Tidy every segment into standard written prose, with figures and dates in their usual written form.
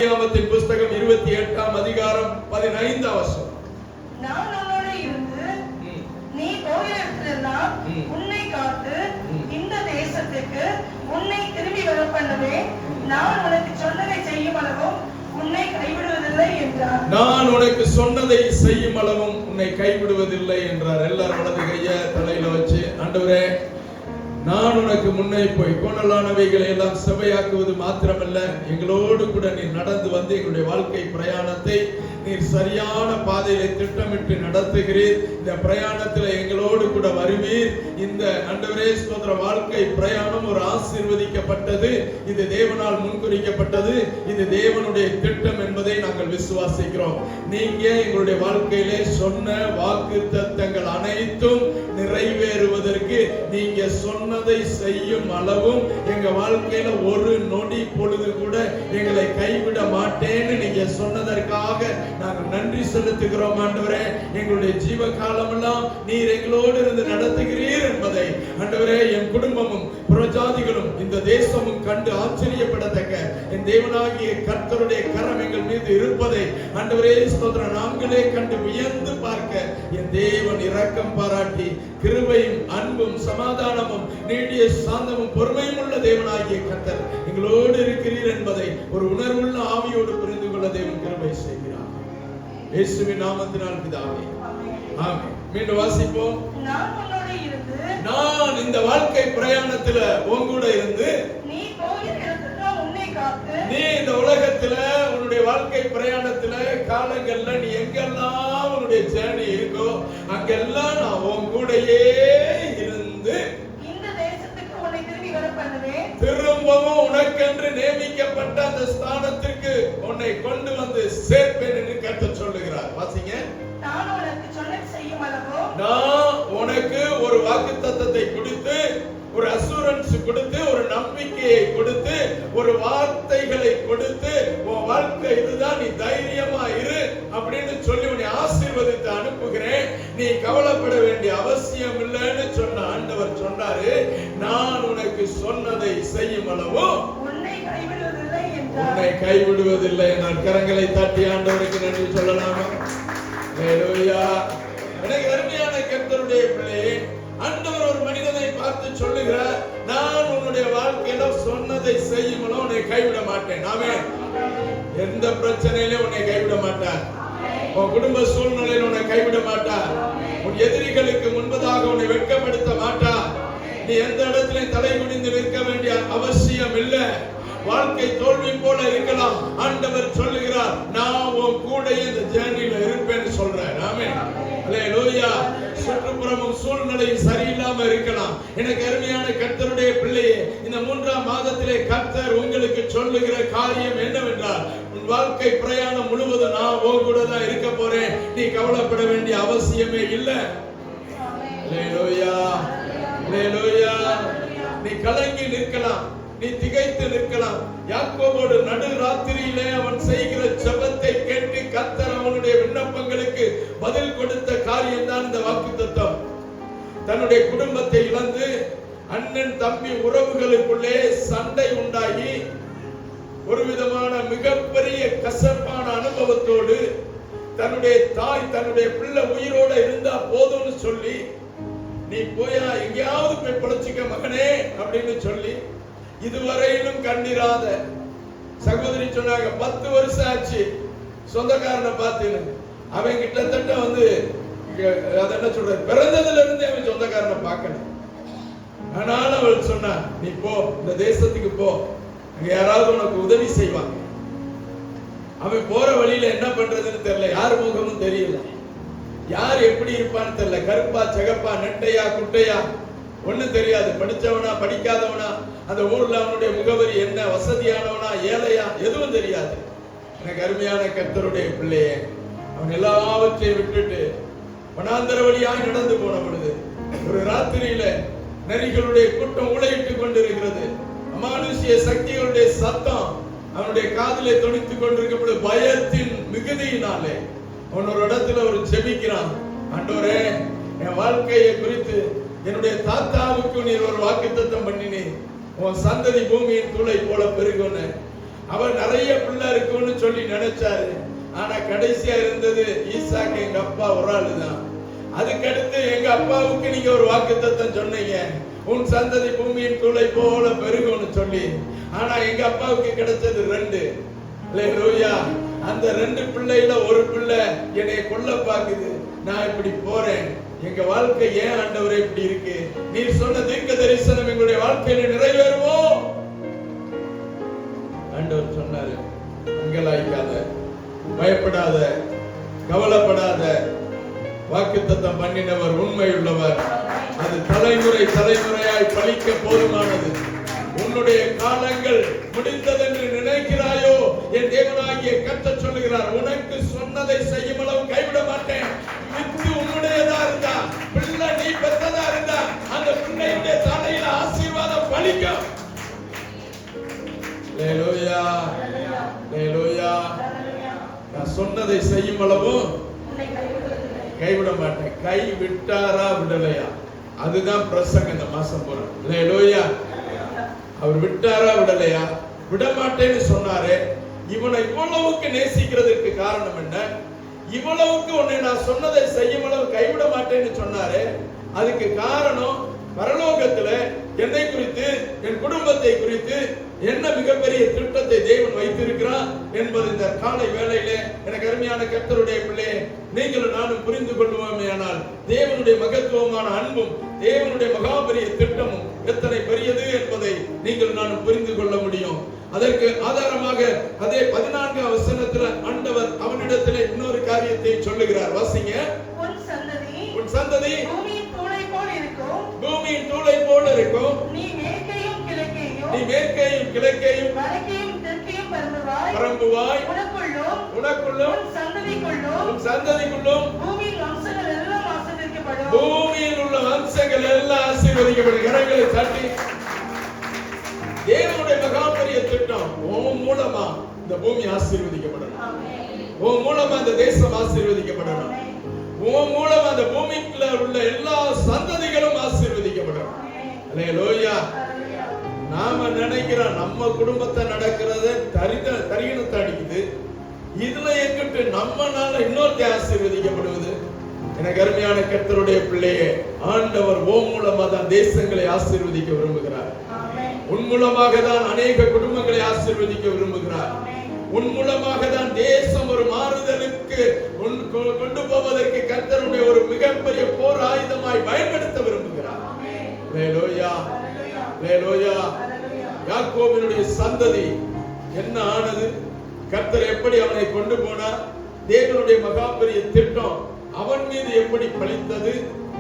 ஆதியாகமத்தின் புஸ்தகம் 28ஆம் அதிகாரம் 15ஆம் வசனம். நான் உன்னோடு இருந்து நீ போகிற இடத்திலெல்லாம் உன்னை காத்து இந்த தேசத்துக்கு உன்னை திரும்பி வர பண்ணுவேன். நான் உனக்கு சொன்னதை செய்யும் அளவும் உன்னை கைவிடுவதில்லை என்றார். நான் உனக்கு சொன்னதை செய்யும் அளவும் உன்னை கைவிடுவதில்லை என்றார். எல்லாரும் வலது கைய தலையில வச்சு, ஆண்டவரே, நான் உனக்கு முன்னே போய் கோணலானவைகளை எல்லாம் செவையாக்குவது மாத்திரமல்ல, எங்களோடு கூட நீர் நடந்து வந்து எங்களுடைய வாழ்க்கை பிரயாணத்தை நீர் சரியான பாதையிலே திட்டமிட்டு நடத்துகிறீர். இந்த பிரயாணத்தில் எங்களோடு கூட வருவீர். இந்த ஆண்டவரே ஸ்தோத்திர வாழ்க்கை பிரயாணம் ஒரு ஆசீர்வதிக்கப்பட்டது. இது தேவனால் முன்குறிக்கப்பட்டது. இது தேவனுடைய திட்டம் என்பதை நாங்கள் விசுவாசிக்கிறோம். நீங்க எங்களுடைய வாழ்க்கையிலே சொன்ன வாக்குத்தத்தங்கள் அனைத்தும் நிறைவேறுவதற்கு நீங்க சொன்னதை செய்யும் அளவும் எங்க வாழ்க்கையில ஒரு நொடி பொழுது கூட எங்களை கைவிட மாட்டேன்னு நீங்க சொன்னதற்காக நாங்கள் நன்றி செலுத்துகிறோம். ஆண்டவரே, எங்களுடைய ஜீவ காலமெல்லாம் நீர் எங்களோடு இருந்து நடத்துகிறீர் என்பதை ஆண்டவரே என் குடும்பமும் புறஜாதிகளும் இந்த தேசமும் கண்டு ஆச்சரியப்படத்தக்க என் தேவனாகிய கர்த்தருடைய கரம் எங்கள் மீது இருப்பதை ஆண்டவரே ஸ்தோத்திரம் நாங்களே கண்டு வியந்து பார்க்க என் தேவன் இரக்கம் பாராட்டி கிருபையும் அன்பும் சமாதானமும் நீடிய சாந்தமும் பொறுமையும் உள்ள தேவனாகிய கர்த்தர் எங்களோடு இருக்கிறீர் என்பதை ஒரு உணர்வுள்ள ஆவியோடு புரிந்து கொள்ள தேவன் கிருபை செய்கிறார். இயேசுவின் நாமத்தினால் பிதாவே, ஆமென். மீண்டும் வாசிப்போம். நான் உன்னோடு இருந்து நான் இந்த வாழ்க்கை பிரயாணத்துல உங்கூட இருந்து நீ போகிற இடத்துல உன்னை காத்து நீ இந்த உலகத்துல உன்னுடைய வாழ்க்கை பிரயாணத்துல காலங்கள்ல நீ எங்கெல்லாம் உன்னுடைய ஜர்னி இருக்கோ அங்கெல்லாம் நான் உன் கூடயே இருந்து இந்த தேசத்துக்கு உன்னை திரும்பி வர பண்ணுவேன். திரும்பவும் உனக்கென்று நியமிக்கப்பட்ட அந்த ஸ்தானத்திற்கு உன்னை கொண்டு வந்து சேர்ப்பேன் என்று கர்த்தர் சொல்லுகிறார். வாசிங்க. நான் உனக்கு சொன்னதை செய்யும் அளவோ நான் உனக்கு ஒரு வாக்குத்தத்தத்தை கொடுத்து, ஒரு அசூரன்ஸ் கொடுத்து, ஒரு நம்பிக்கையை கொடுத்து, ஒரு வார்த்தைகளை கொடுத்து, உன் வாழ்க்கை இதுதான், நீ தைரியமா இரு அப்படின்னு சொல்லி உன்னை ஆசீர்வதித்து அனுப்புகிறேன். நீ கவலைப்பட வேண்டிய அவசியம் இல்லைன்னு சொன்ன ஆண்டவர் சொன்னாரு, நான் உனக்கு சொன்னதை செய்யும் அளவு உன்னை கைவிடுவதில்லை என்றார். உன்னை கைவிடுவதில்லை. நான் கரங்களை தட்டி ஆண்டவருக்கு நன்றி சொல்லலாமா? ஹல்லேலூயா. எனக்கு அருமையான கர்த்தருடைய பிள்ளையே, ஆண்டவர் ஒரு மனிதனை பார்த்து சொல்லுகிறார், நான் உன்னுடைய வாழ்க்கையில சொன்னதை செய்யும் அளவு உன்னை கைவிட மாட்டேன். ஆமென். எந்த பிரச்சனையிலும் உன்னை கைவிட மாட்டார். உன் குடும்ப சூழ்நிலையில் உன்னை கைவிட மாட்டார். உன் எதிரிகளுக்கு முன்பதாக உன்னை வெட்கப்படுத்த மாட்டார். நீ எந்த இடத்திலும் தலை குனிந்து நிற்க வேண்டிய அவசியம் இல்லை. வாழ்க்கை தோல்வி போல இருக்கலாம், ஆண்டவர் சொல்லுகிறார், நான் உன் கூட இந்த ஜர்னியில இருப்பேன்னு சொல்றேன். ஆமென். ஹல்லேலூயா. சுற்றுப்புறமும் சூழ்நிலையும் சரியில்லாம இருக்கலாம். எனக்கு அருமையான கர்த்தருடைய பிள்ளையே, இந்த 3ஆம் மாதத்திலே கர்த்தர் உங்களுக்கு சொல்லுகிற காரியம் என்னவென்றால், உன் வாழ்க்கை பிரயாணம் முழுவதும் நான் உன் கூட தான் இருக்க போறேன். நீ கவலைப்பட வேண்டிய அவசியமே இல்லை. ஹல்லேலூயா. ஹல்லேலூயா. நீ கலங்கி நிற்கலாம், நீ திகைத்து நிற்கலாம். யாக்கோபோடு நடு ராத்திரியிலே அவன் செய்கிற ஜெபத்தை கேட்டு கர்த்தர் அவனுடைய விண்ணப்பங்களுக்கு பதில் கொடுத்த காரியம் தான் இந்த வாக்குத்தத்தம். தன்னுடைய குடும்பத்தை இழந்து அண்ணன் தம்பி உறவுகளுக்குள்ளே சண்டை உண்டாகி ஒரு விதமான மிகப்பெரிய கசப்பான அனுபவத்தோடு தன்னுடைய தாய் தன்னுடைய பிள்ளை உயிரோட இருந்தா போதும்னு சொல்லி, நீ போயா எங்கேயாவது போய் பிழைச்சிக்க மகனே அப்படின்னு சொல்லி இதுவரையிலும் கண்டிராத சகோதரி சொன்னாங்க, 10 வருஷம் ஆச்சு சொந்தக்காரனை பார்த்து. அவன் கிட்டத்தட்ட வந்து என்ன சொல்ற, பிறந்ததுல இருந்து அவன் சொந்தக்காரனை பார்க்கல. ஆனாலும் அவள் சொன்னா, நீ போ, இந்த தேசத்துக்கு போ, அங்க யாராவது உனக்கு உதவி செய்வாங்க. அவன் போற வழியில என்ன பண்றதுன்னு தெரியல, யார் முகமும் தெரியல, யார் எப்படி இருப்பான்னு தெரியல, கருப்பா சிகப்பா நெட்டையா குட்டையா ஒண்ணும் தெரியாது, படிச்சவனா படிக்காதவனா, அந்த ஊர்ல அவனுடைய முகவரி என்ன, வசதியானவனா ஏழையா எதுவும் தெரியாது. எனக்கு அருமையான கர்த்தருடைய பிள்ளையே, அவன் எல்லாவற்றையும் விட்டுட்டு வனாந்தர வழியாய் நடந்து போன பொழுது ஒரு ராத்திரியில நரிகளுடைய கூட்டம் ஊளையிட்டுக் கொண்டிருக்கிறது. அமானுஷ்ய சக்திகளுடைய சத்தம் அவனுடைய காதிலே தொனித்துக் கொண்டிருக்கும் பொழுது பயத்தின் மிகுதியினாலே அவன் ஒரு இடத்துல ஒரு ஜெபிக்கிறான், ஆண்டவரே, என் வாழ்க்கையை குறித்து என்னுடைய தாத்தாவுக்கு நீர் ஒரு வாக்குத்தத்தம் பண்ணினீர், உன் சந்ததி பூமியின் தூளை போல பெருகுன, அவர் நிறைய பிள்ளை இருக்கும்னு சொல்லி நினைச்சாரு. ஆனா கடைசியா இருந்தது ஈசாக்கு எங்க அப்பா ஒரு ஆளு தான். அதுக்கடுத்து எங்க அப்பாவுக்கு நீங்க ஒரு வாக்குத்தத்தம் சொன்னீங்க, உன் சந்ததி பூமியின் தூளை போல பெருகும்னு சொல்லி. ஆனா எங்க அப்பாவுக்கு கிடைச்சது 2. அல்லேலூயா. அந்த 2 பிள்ளையில ஒரு பிள்ளை என்னை கொல்ல பாக்குது. நான் இப்படி போறேன், எங்க வாழ்க்கை ஏன் ஆண்டவரே இப்படி இருக்கு? நீர் சொன்ன தீர்க்க தரிசனம் எங்களுடைய வாழ்க்கையில நிறைவேறுமோ? ஆண்டவர் சொன்னாரு, அங்கலாய்க்காத, பயப்படாத, கவலைப்படாத. வாக்குத்தத்தம் பண்ணினவர் உண்மையுள்ளவர். அது தலைமுறை தலைமுறையாய் பலிக்க போதுமானது. உன்னுடைய காலங்கள் முடிந்ததென்று நினைக்கிறாயோ? என் தேவனாகிய கர்த்தர் சொல்லுகிறார், உனக்கு சொன்னதை செய்யும் அளவு கைவிட மாட்டேன். வித்து உன்னுடையதா இருந்தா, பிள்ளை நீ பெற்றதா இருந்தா, அந்த பிள்ளையுடைய தலையில ஆசீர்வாதம் பலிக்கும். அல்லேலூயா, அல்லேலூயா. நான் சொன்னதை செய்யும் அளவும் கைவிட மாட்டேன். கை விட்டாரா விடலையா, அதுதான் பிரசங்க இந்த மாசம் போறோம். அல்லேலூயா. அவர் விட்டாரா விடலையா? விட மாட்டேன்னு சொன்னாரு. இவனை இவ்வளவுக்கு நேசிக்கிறதுக்கு காரணம் என்ன? இவ்வளவுக்கு உன்னை நான் சொன்னதை செய்யும் அளவு கைவிட மாட்டேன்னு சொன்னாரு. அதுக்கு காரணம், பரலோகத்துல என்னை குறித்து, என் குடும்பத்தை குறித்து என்ன மிகப்பெரிய திட்டத்தை தேவன் வைத்திருக்கிறார் என்பது இந்த காலை வேளையிலே எனக்கு அருமையான கர்த்தருடைய பிள்ளையே, நீங்களும் நானும் புரிந்து கொள்வோமேயானால் தேவனுடைய மகத்துவமான அன்பும் தேவனுடைய மகாபெரிய திட்டமும் எத்தனை பெரியது என்பதை நீங்கள் நானும் புரிந்து கொள்ள முடியும். அதற்கு ஆதாரமாக அதே 14ஆம் வசனத்துல ஆண்டவர் அவனிடத்திலே இன்னொரு காரியத்தை சொல்லுகிறார். வாசிங்க. உன் சந்ததி பூமியின் தூளை போல இருக்கும். பூமியின் தூளை போல இருக்கும். நீ மேற்கையும் கிழக்கையும் வடக்கையும் தெற்கையும் பரம்புவாய். உனக்குள்ளும் உன் சந்ததிக்குள்ளும் பூமியின் வம்சங்கள் எல்லாம் ஆசீர்வதிக்கப்படும். பூமியில் உள்ள வம்சங்கள் எல்லாம் ஆசீர்வதிக்கப்படும். கரங்களை தட்டி. தேவனுடைய மகாபெரிய திட்டம், உன் மூலமா இந்த பூமி ஆசீர்வதிக்கப்படணும். உன் மூலமா இந்த தேசம் ஆசீர்வதிக்கப்படணும். உன் மூலமா அந்த பூமிக்குள்ள உள்ள எல்லா சந்ததிகளும் ஆசீர்வதிக்கப்படணும். அல்லேலூயா. நாம நினைக்கிறோம் நம்ம குடும்பத்தை நடக்கிறது தரிகணத்தை அடிக்குது, இதுல எங்கிட்டு நம்மனால இன்னொருத்த ஆசீர்வதிக்கப்படுவது. எனக்கு அருமையான கர்த்தருடைய பிள்ளையே, ஆண்டவர் உன் மூலமா தான் தேசங்களை ஆசீர்வதிக்க விரும்புகிறார். உன் மூலமாக தான் அநேக குடும்பங்களை ஆசீர்வதிக்க விரும்புகிறார். உன் மூலமாக தான் தேசம் ஒரு மாறுதலுக்கு கொண்டு போவதற்கு கர்த்தருடைய ஒரு மிகப்பெரிய போர் ஆயுதமாய் பயன்படுத்த விரும்புகிறார். அல்லேலூயா, அல்லேலூயா. யாக்கோபினுடைய சந்ததி என்ன ஆனது? கர்த்தர் எப்படி அவனை கொண்டு போனார்? தேவனுடைய மகாபெரிய திட்டம் அவன் மீது எப்படி பலித்தது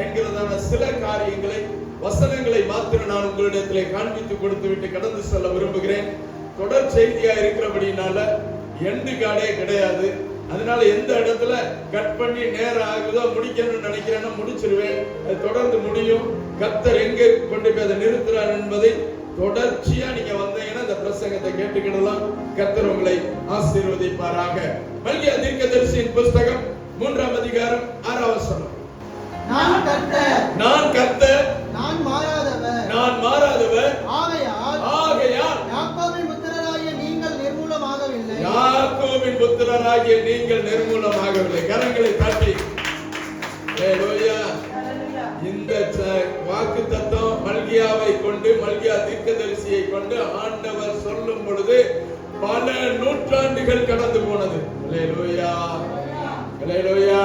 என்கிறதான சில காரியங்களை, வசனங்களை மாத்திரம் நான் உங்களிடத்திலே காண்பித்து கொடுத்து விட்டு கடந்து செல்ல விரும்புகிறேன். தொடர் செய்தியா இருக்கிறபடினால எண்டு காடே கிடையாது. அதனால எந்த இடத்துல கட் பண்ணி நேரம் ஆகுதோ முடிக்கணும்னு நினைக்கிறேன்னா முடிச்சிருவேன். அது தொடர்ந்து முடியும். கர்த்தர் எங்கே கொண்டு போய் அதை நிறுத்துறார் என்பதை தொடர்ச்சியா நீங்க வந்தீங்கன்னா இந்த பிரசங்கத்தை கேட்டுக்கிடலாம். கர்த்தர் உங்களை ஆசீர்வதிப்பாராக. மல்கியா தீர்க்கதரிசியின் புஸ்தகம் 3ஆம் அதிகாரம் 6ஆம் வசனம். நான் கர்த்தர், நான் மாறாதவர். ஆகையால் யாக்கோபின் புத்திரராகிய நீங்கள் நிர்மூலமாகவில்லை. கரங்களை தட்டி. அல்லேலூயா. இந்த வாக்குத்தத்தம் மல்கியாவை கொண்டு, மல்கியா தீர்க்கதரிசியை கொண்டு ஆண்டவர் சொல்லும் பொழுது பல நூற்றாண்டுகள் கடந்து போனது. அல்லேலூயா, அல்லேலூயா.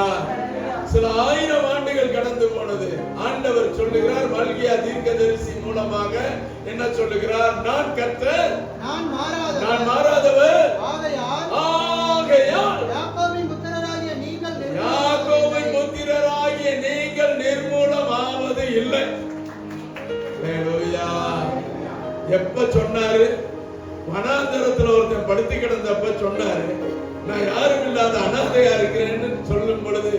சில 1000 ஆண்டுகள் கடந்து போனது. ஆண்டவர் சொல்லுகிறார், மல்கியா தீர்க்கதரிசி மூலமாக என்ன சொல்லுகிறார்? நான் கர்த்தர், நான் மாறாதவர். ஆகையால் யாக்கோபின் புத்திரராகிய நீங்கள் நிர்மூலமாவது இல்லை. அல்லேலூயா. எப்ப சொன்னாரு? வனாந்தரத்துல ஒருத்தன் படுத்து கிடந்தப்ப சொன்னாரு, நான் யாரும் இல்லாத அனாதையா இருக்கிறேன்னு சொல்லும் பொழுது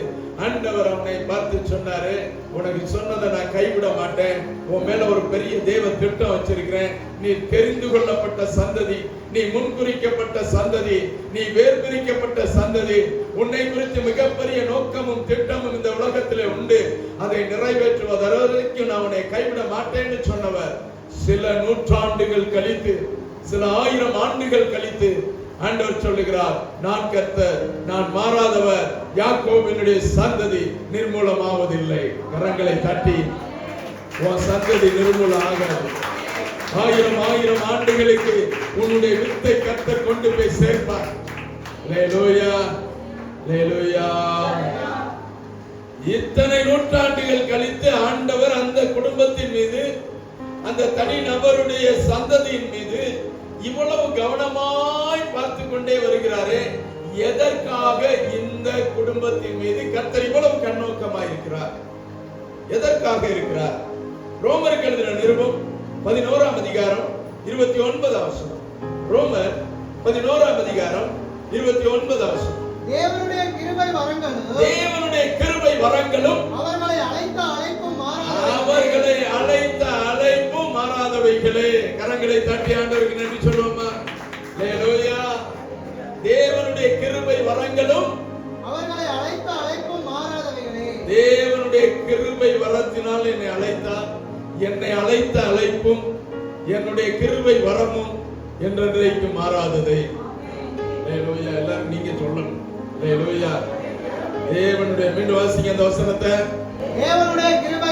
ஆண்டவர் அவனை பார்த்து சொன்னாரு, உனக்கு சொன்னதை நான் கைவிட மாட்டேன். உன் மேல ஒரு பெரிய தேவ திட்டம் வச்சிருக்கிறேன். நீ தெரிந்து கொள்ளப்பட்ட சந்ததி, நீ முன்குறிக்கப்பட்ட சந்ததி, நீ வேர் பிரிக்கப்பட்ட சந்ததி. உன்னை குறித்து மிகப்பெரிய நோக்கமும் திட்டமும் இந்த உலகத்திலே உண்டு. அதை நிறைவேற்றுவதற்கு நான் உன்னை கைவிட மாட்டேன்னு சொன்னவர் சில நூற்றாண்டுகள் கழித்து சில ஆயிரம் ஆண்டுகள் கழித்து ஆண்டவர் சொல்லுகிறார், நான் கர்த்தர், நான் மாறாதவர், யாக்கோபினுடைய சந்ததி நிர்மூலமாவதில்லை. கரங்களை தட்டி, உன் சந்ததி நிர்மூலம் ஆகாது. ஆயிரம் ஆண்டுகளுக்கு உன்னுடைய வித்தை கர்த்தர் கொண்டு போய் சேர்ப்பார். அல்லேலூயா, அல்லேலூயா. இத்தனை நூற்றாண்டுகள் கழித்து ஆண்டவர் அந்த குடும்பத்தின் மீது, அந்த தனி நபருடைய சந்ததியின் மீது இவ்வளவு கவனமாய் பார்த்து கொண்டே வருகிறாரே, எதற்காக இந்த குடும்பத்தின் மீது கர்த்தர் இவ்வளவு கண்ணோக்கமாய் இருக்கிறார்? எதற்காக இருக்கிறார்? ரோமருக்கு எழுதின நிருபம் 11ஆம் அதிகாரம் 29ஆம் வசனம். ரோமர் 11ஆம் அதிகாரம் 29ஆம் வசனம். தேவனுடைய கிருபை வரங்களும் அவர்களை அழைத்த அழைப்பும் மாறாதவைகளே. கரங்களை தட்டி ஆண்டவருக்கு நன்றி சொல்லுவோமா? அல்லேலூயா. தேவனுடைய கிருபை வரங்களும் அவர்களை அழைத்த அழைப்பும் மாறாதவைகளே. தேவனுடைய கிருபை வரத்தினால் என்னை அழைத்தார். என்னை அழைத்த அழைப்பும் என்னுடைய கிருபை வரமும் என்றைக்கு மாறாதது. அல்லேலூயா. எல்லாரும் நீங்க சொல்லணும். அல்லேலூயா. தேவனுடைய, மீண்டும் வாசிங்க அந்த வசனத்தை. தேவனுடைய கிருபை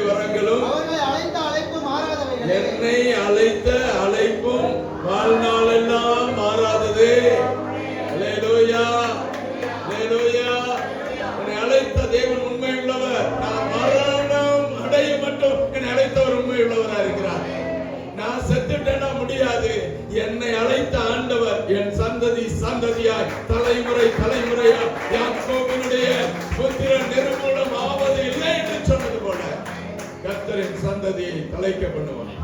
வரங்களும் அவர்களை அழைத்த அழைப்பும் மாறாதவைகளே. என்னை அழைத்த அழைப்பும் வாழ்நாளெல்லாம் மாறாதது. அல்லேலூயா, அல்லேலூயா. என்னை அழைத்த தேவன் உண்மை உள்ளவர். நான் மரணம் அடைய மட்டும் என்னை அழைத்தவர் உண்மை உள்ளவரா இருக்கிறார். நான் செத்துட்டேன்னா முடியாது. என்னை அழைத்த ஆண்டவர் என் சந்ததி சந்ததியாய் தலைமுறை தலைமுறையாய் யாக்கோபினுடைய புத்திரன் நிர்மூலம் ஆவது இல்லை என்று சொன்னது போல கர்த்தரின் சந்ததியை தலைக்க பண்ணுவார்.